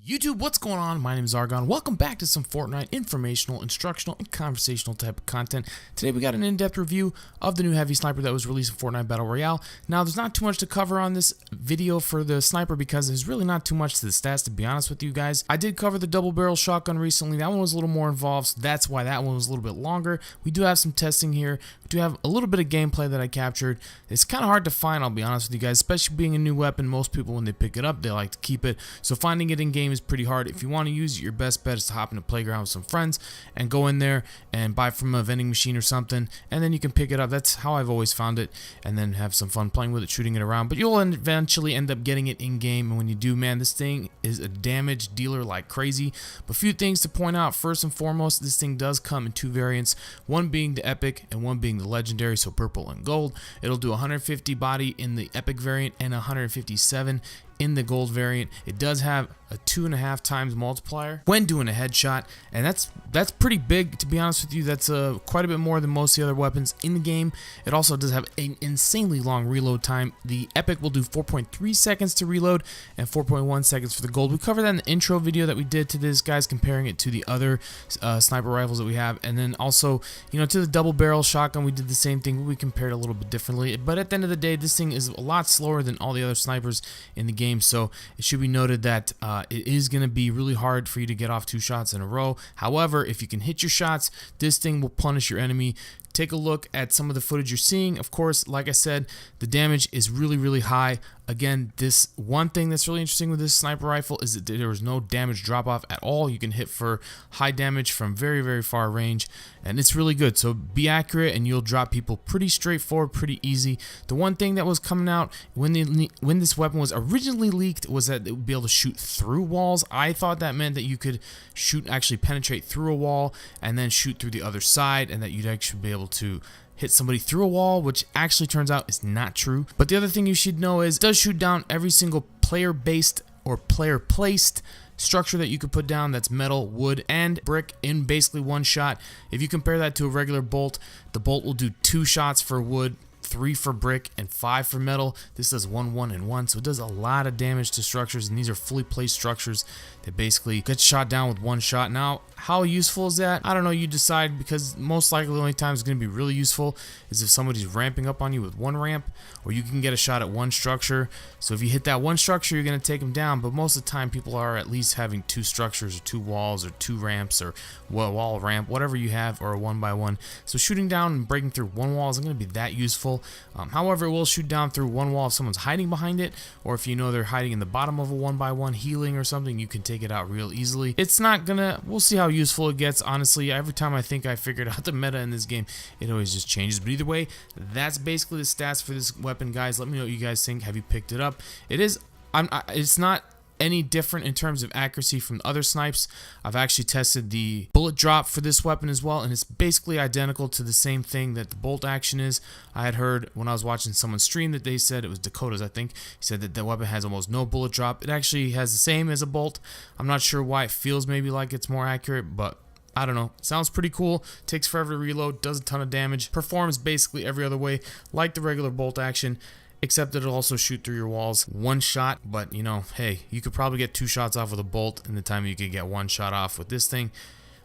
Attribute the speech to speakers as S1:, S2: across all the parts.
S1: YouTube, what's going on? My name is Argon. Welcome back to some Fortnite informational, instructional, and conversational type of content. Today we got an in-depth review of the new heavy sniper that was released in Fortnite Battle Royale. Now, there's not too much to cover on this video for the sniper because there's really not too much to the stats, to be honest with you guys. I did cover the double barrel shotgun recently. That one was a little more involved, so that's why that one was a little bit longer. We do have some testing here. We do have a little bit of gameplay that I captured. It's kind of hard to find, I'll be honest with you guys, especially being a new weapon. Most people, when they pick it up, they like to keep it. So finding it in game is pretty hard. If you want to use it, your best bet is to hop in a playground with some friends and go in there and buy from a vending machine or something, and then you can pick it up. That's how I've always found it, and then have some fun playing with it, shooting it around. But you'll eventually end up getting it in game, and when you do, man, this thing is a damage dealer like crazy. But a few things to point out. First and foremost, this thing does come in two variants, one being the epic and one being the legendary, so purple and gold. It'll do 150 body in the epic variant and 157 in the gold variant. It does have a 2.5 times multiplier when doing a headshot, and that's pretty big, to be honest with you. That's quite a bit more than most of the other weapons in the game. It also does have an insanely long reload time. The epic will do 4.3 seconds to reload and 4.1 seconds for the gold. We covered that in the intro video that we did to this, guys, comparing it to the other sniper rifles that we have. And then also, you know, to the double barrel shotgun, we did the same thing, but we compared a little bit differently. But at the end of the day, this thing is a lot slower than all the other snipers in the game. So it should be noted that it is going to be really hard for you to get off 2 shots in a row. However, if you can hit your shots, this thing will punish your enemy. Take a look at some of the footage you're seeing. Of course, like I said, the damage is really high. Again, this one thing that's really interesting with this sniper rifle is that there is no damage drop off at all. You can hit for high damage from very far range, and it's really good. So be accurate and you'll drop people pretty straightforward, pretty easy. The one thing that was coming out when this weapon was originally leaked was that it would be able to shoot through walls. I thought that meant that you could actually penetrate through a wall and then shoot through the other side, and that you'd actually be able to hit somebody through a wall, which actually turns out is not true. But the other thing you should know is it does shoot down every single player-based or player-placed structure that you could put down that's metal, wood, and brick in basically one shot. If you compare that to a regular bolt, the bolt will do 2 shots for wood, 3 for brick, and 5 for metal. This does 1, 1, and 1, so it does a lot of damage to structures, and these are fully placed structures that basically get shot down with 1 shot. Now, how useful is that? I don't know, you decide, because most likely the only time it's going to be really useful is if somebody's ramping up on you with 1 ramp, or you can get a shot at 1 structure. So if you hit that 1 structure, you're going to take them down, but most of the time people are at least having 2 structures, or 2 walls, or 2 ramps, or wall ramp, whatever you have, or a 1x1. So shooting down and breaking through 1 wall isn't going to be that useful. However, it will shoot down through 1 wall if someone's hiding behind it, or if you know they're hiding in the bottom of a 1x1 healing or something, you can take it out real easily. It's not gonna, we'll see how useful it gets. Honestly, every time I think I figured out the meta in this game, it always just changes. But either way, that's basically the stats for this weapon, guys. Let me know what you guys think. Have you picked it up? It's not any different in terms of accuracy from other snipes. I've actually tested the bullet drop for this weapon as well, and it's basically identical to the same thing that the bolt action is. I had heard when I was watching someone stream that they said, it was Dakota's I think, he said that the weapon has almost no bullet drop. It actually has the same as a bolt. I'm not sure why it feels maybe like it's more accurate, but I don't know. Sounds pretty cool. Takes forever to reload, does a ton of damage, performs basically every other way like the regular bolt action, except that it'll also shoot through your walls 1 shot. But you know, hey, you could probably get 2 shots off with a bolt in the time you could get 1 shot off with this thing.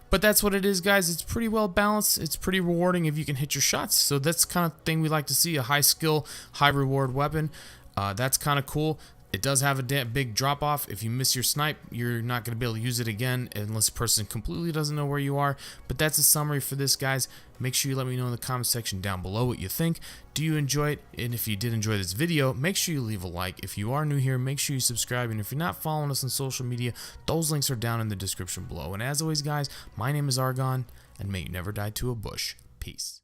S1: But that's what it is, guys. It's pretty well balanced. It's pretty rewarding if you can hit your shots. So that's the kind of thing we like to see, a high skill, high reward weapon. That's kind of cool. It does have a big drop off. If you miss your snipe, you're not going to be able to use it again unless the person completely doesn't know where you are. But that's a summary for this, guys. Make sure you let me know in the comment section down below what you think. Do you enjoy it? And if you did enjoy this video, make sure you leave a like. If you are new here, make sure you subscribe. And if you're not following us on social media, those links are down in the description below. And as always, guys, my name is Argon, and may you never die to a bush. Peace.